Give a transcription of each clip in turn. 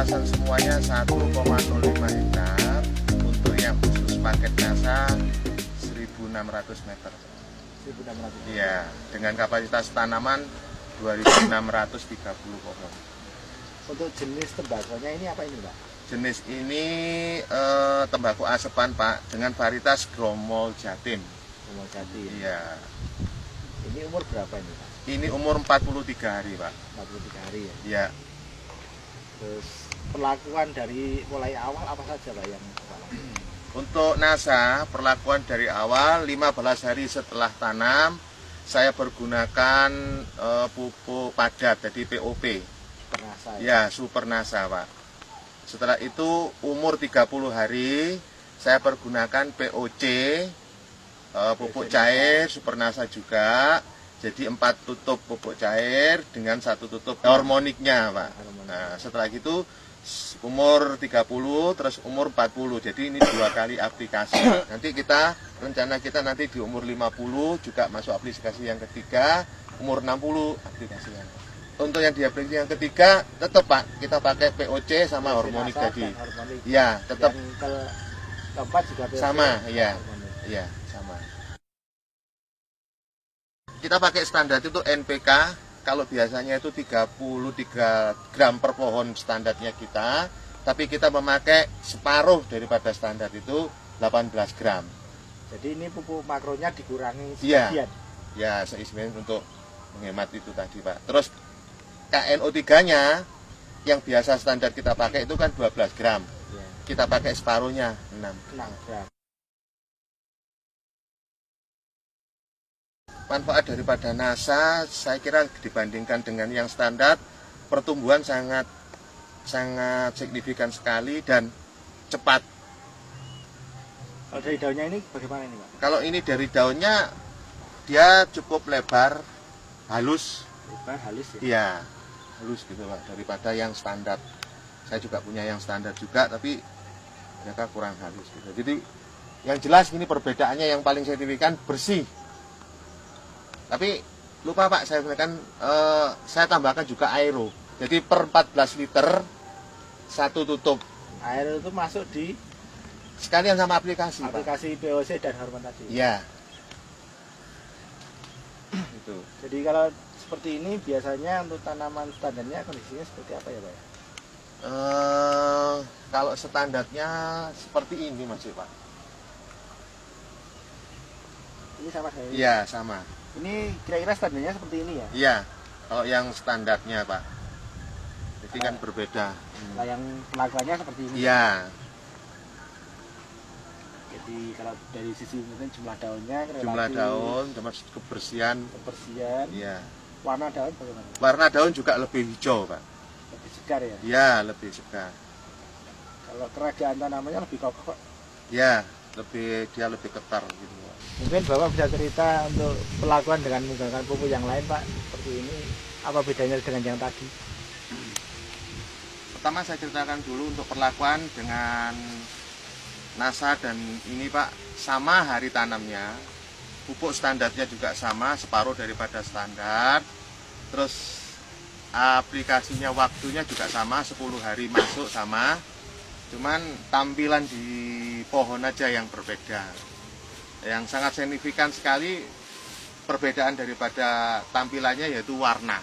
luasan semuanya 1,05 hektar. Untuk yang khusus paket NASA 1.600 meter. 1.600. Iya, dengan kapasitas tanaman 2.630 pohon. Untuk jenis tembakonya ini apa ini, Pak? Jenis ini tembakau asepan, Pak, dengan varietas Gromol Jatim. Gromol Jatim. Iya. Ini umur berapa ini, Pak? Ini umur 43 hari, Pak. 43 hari ya. Iya. Terus perlakuan dari mulai awal apa saja, Pak, yang Untuk NASA, perlakuan dari awal 15 hari setelah tanam, saya pergunakan pupuk padat, jadi POP. Super NASA ya? Ya, Super NASA, Pak. Setelah itu umur 30 hari, saya pergunakan POC, pupuk cair, Super NASA juga. Jadi 4 tutup pupuk cair dengan 1 tutup hormoniknya, Pak. Nah, setelah itu umur 30 terus umur 40, jadi ini 2 kali aplikasi. Nanti rencana kita nanti di umur 50 juga masuk aplikasi yang ketiga, umur 60 aplikasi yang. Untuk yang di aplikasi yang ketiga tetap, Pak, kita pakai POC sama hormonik tadi. Ya, tetap keempat juga POC sama, ya. Iya, sama. Kita pakai standar itu NPK. Kalau biasanya itu 33 gram per pohon standarnya kita, tapi kita memakai separuh daripada standar itu 18 gram. Jadi ini pupuk makronya dikurangi Iya. sebagian. Ya, seismen untuk menghemat itu tadi, Pak. Terus KNO3-nya yang biasa standar kita pakai itu kan 12 gram. Ya. Kita pakai separuhnya 6 gram. Manfaat daripada NASA, saya kira dibandingkan dengan yang standar, pertumbuhan sangat signifikan sekali dan cepat. Kalau dari daunnya ini bagaimana ini, Pak? Kalau ini dari daunnya, dia cukup lebar, halus. Lebar, halus ya? Iya, halus gitu, Pak, daripada yang standar. Saya juga punya yang standar juga, tapi mereka kurang halus gitu. Jadi yang jelas ini perbedaannya yang paling signifikan bersih. Tapi lupa, Pak, saya tambahkan juga aero. Jadi per 14 liter 1 tutup. Aero itu masuk di Sekalian sama aplikasi, aplikasi Pak. POC dan hormon tadi. Iya. Itu. Jadi kalau seperti ini biasanya untuk tanaman standarnya kondisinya seperti apa ya, Pak? Kalau standarnya seperti ini masih, Pak. Ini sama saya. Iya, sama. Ini kira-kira standarnya seperti ini ya? Iya, kalau yang standarnya, Pak. Jadi kan berbeda. Nah, yang pelakuannya seperti ini. Iya. Jadi kalau dari sisi mungkin jumlah daunnya, Jumlah daun, sama kebersihan. Iya. Warna daun bagaimana? Warna daun juga lebih hijau, Pak. Lebih segar ya? Iya, lebih segar. Kalau kerajaan tanamannya lebih kokoh, Pak. Ya, dia lebih ketar gitu, Pak. Mungkin Bapak bisa cerita untuk perlakuan dengan menggunakan pupuk yang lain, Pak, seperti ini, apa bedanya dengan yang tadi? Pertama saya ceritakan dulu untuk perlakuan dengan NASA dan ini, Pak, sama hari tanamnya. Pupuk standarnya juga sama, separuh daripada standar. Terus aplikasinya waktunya juga sama, 10 hari masuk sama. Cuman tampilan di pohon aja yang berbeda. Yang sangat signifikan sekali perbedaan daripada tampilannya yaitu warna.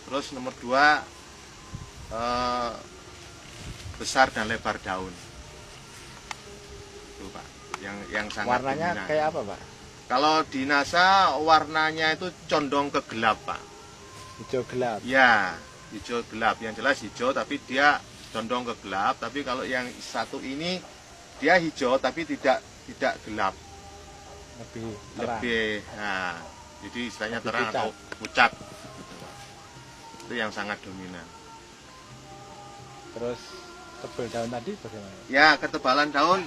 Terus nomor 2, besar dan lebar daun. Itu, Pak, yang sangat warnanya dominan. kayak apa, Pak? Kalau di NASA warnanya itu condong ke gelap, Pak. Hijau gelap. Ya, hijau gelap. Yang jelas hijau tapi dia condong ke gelap. Tapi kalau yang satu ini dia hijau tapi tidak gelap. Lebih terang. Nah, jadi istilahnya lebih terang pucat. atau pucat. Gitu, Pak. Itu yang sangat dominan. Terus tebal daun tadi bagaimana? Ya, ketebalan daun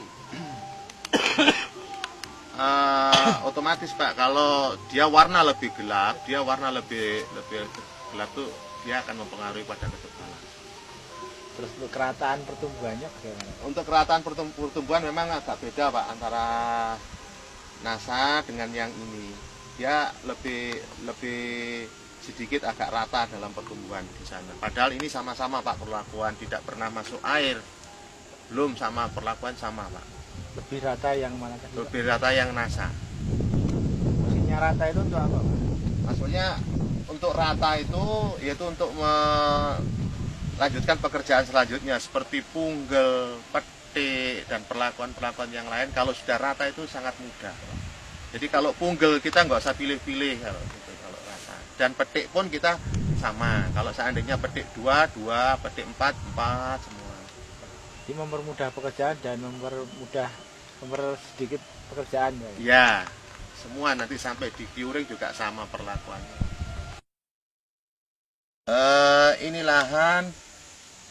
otomatis, Pak, kalau dia warna lebih gelap, gelap tuh dia akan mempengaruhi pada ketebalan. Terus untuk kerataan pertumbuhannya bagaimana? Untuk kerataan pertumbuhan memang agak beda, Pak, antara NASA dengan yang ini. Dia lebih sedikit agak rata dalam pertumbuhan di sana. Padahal ini sama-sama Pak perlakuan, tidak pernah masuk air. Belum sama perlakuan sama Pak. Lebih rata yang mana tadi, Pak? Lebih rata yang NASA. Maksudnya rata itu untuk apa, Pak? Maksudnya untuk rata itu yaitu untuk melanjutkan pekerjaan selanjutnya seperti punggel, petik dan perlakuan-perlakuan yang lain. Kalau sudah rata itu sangat mudah. Jadi kalau punggel kita nggak usah pilih-pilih kalau gitu, kalau rata. Dan petik pun kita sama. Kalau seandainya petik 2, petik 4 semua. Jadi mempermudah pekerjaan dan sedikit pekerjaan ya. Ya, semua nanti sampai di curing juga sama perlakuannya. Ini lahan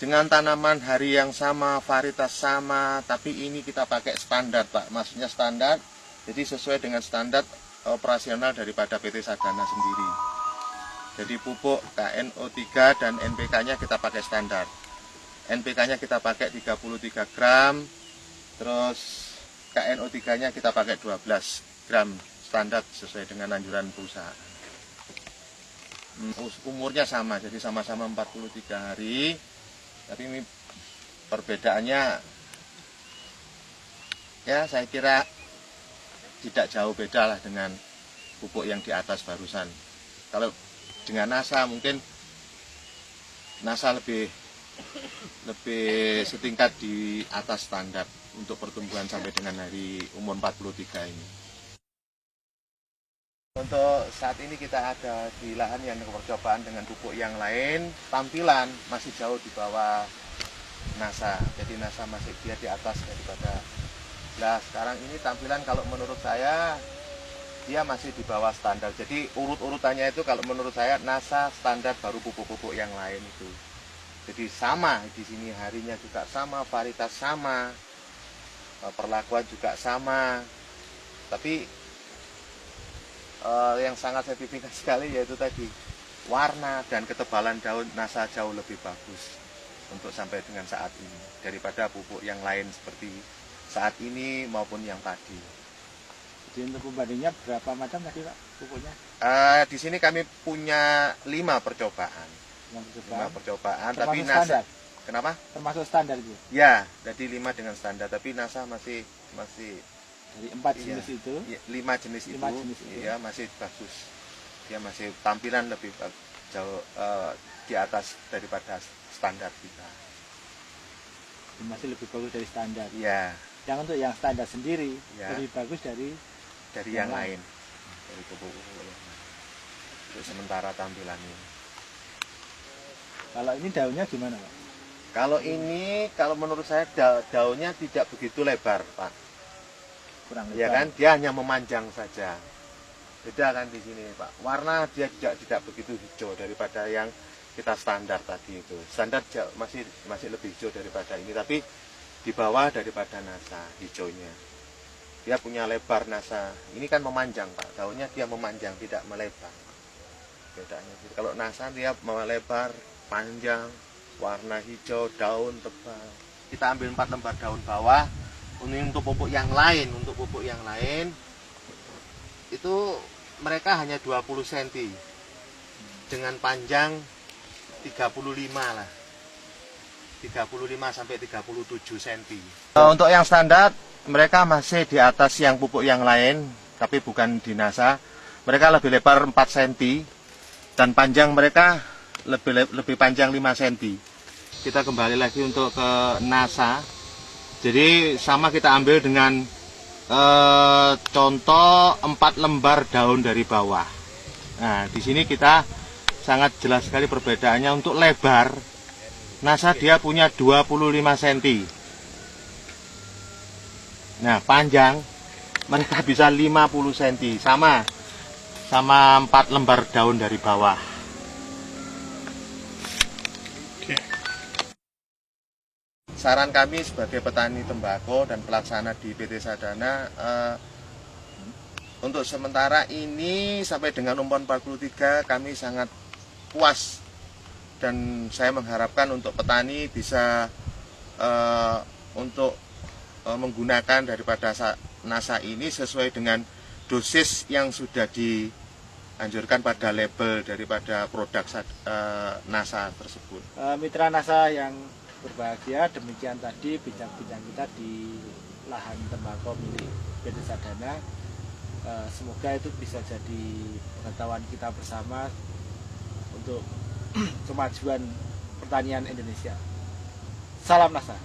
dengan tanaman hari yang sama, varietas sama, tapi ini kita pakai standar Pak. Maksudnya standar, jadi sesuai dengan standar operasional daripada PT Sadana sendiri. Jadi pupuk KNO3 dan NPK-nya kita pakai standar. NPK-nya kita pakai 33 gram, terus KNO3-nya kita pakai 12 gram standar sesuai dengan anjuran perusahaan. Umurnya sama, jadi sama-sama 43 hari, tapi ini perbedaannya ya saya kira tidak jauh beda lah dengan pupuk yang di atas barusan. Kalau dengan NASA mungkin NASA lebih setingkat di atas standar untuk pertumbuhan sampai dengan hari umur 43 ini. Untuk saat ini kita ada di lahan yang percobaan dengan pupuk yang lain, tampilan masih jauh di bawah NASA. Jadi NASA masih dia di atas daripada. Nah sekarang ini tampilan kalau menurut saya dia masih di bawah standar. Jadi urut-urutannya itu kalau menurut saya NASA standar baru pupuk-pupuk yang lain itu. Jadi sama di sini harinya juga sama, varietas sama, perlakuan juga sama. Tapi yang sangat signifikan sekali yaitu tadi warna dan ketebalan daun NASA jauh lebih bagus untuk sampai dengan saat ini daripada pupuk yang lain seperti saat ini maupun yang padi. Jadi untuk pembandingnya berapa macam tadi Pak pupuknya? Di sini kami punya 5 percobaan. 5 percobaan, tapi NASA standar. Kenapa? Termasuk standar itu? Ya, jadi 5 dengan standar, tapi NASA masih dari 4 jenis itu? 5 jenis itu, ya masih bagus. Dia masih tampilan lebih jauh di atas daripada standar kita. Masih lebih bagus dari standar. Ya. Yang untuk yang standar sendiri ya, lebih bagus dari yang lain. Dari pupuk-pupuk yang lain. Untuk sementara tampilannya. Kalau ini daunnya gimana Pak? Kalau ini, kalau menurut saya daunnya tidak begitu lebar Pak. Kurang lebar. Ya kan, dia hanya memanjang saja. Beda kan di sini Pak. Warna dia tidak begitu hijau daripada yang kita standar tadi itu. Standar masih lebih hijau daripada ini, tapi di bawah daripada NASA hijaunya. Dia punya lebar NASA. Ini kan memanjang Pak. Daunnya dia memanjang, tidak melebar. Bedanya. Kalau NASA dia melebar, panjang, warna hijau, daun tebal. Kita ambil 4 lembar daun bawah. Untuk pupuk yang lain, itu mereka hanya 20 cm dengan panjang 35 lah, 35 sampai 37 cm. Untuk yang standar mereka masih di atas yang pupuk yang lain, tapi bukan di NASA. Mereka lebih lebar 4 cm dan panjang mereka lebih panjang 5 cm. Kita kembali lagi untuk ke NASA. Jadi sama kita ambil dengan contoh 4 lembar daun dari bawah. Nah, di sini kita sangat jelas sekali perbedaannya. Untuk lebar, NASA dia punya 25 cm. Nah, panjang mereka bisa 50 cm. Sama 4 lembar daun dari bawah. Saran kami sebagai petani tembakau dan pelaksana di PT Sadana, untuk sementara ini sampai dengan umur 43 kami sangat puas, dan saya mengharapkan untuk petani bisa untuk menggunakan daripada NASA ini sesuai dengan dosis yang sudah anjurkan pada label daripada produk NASA tersebut. Mitra NASA yang berbahagia, demikian tadi bincang-bincang kita di lahan tembakau milik PT Sadana. Semoga itu bisa jadi pengetahuan kita bersama untuk kemajuan pertanian Indonesia. Salam NASA.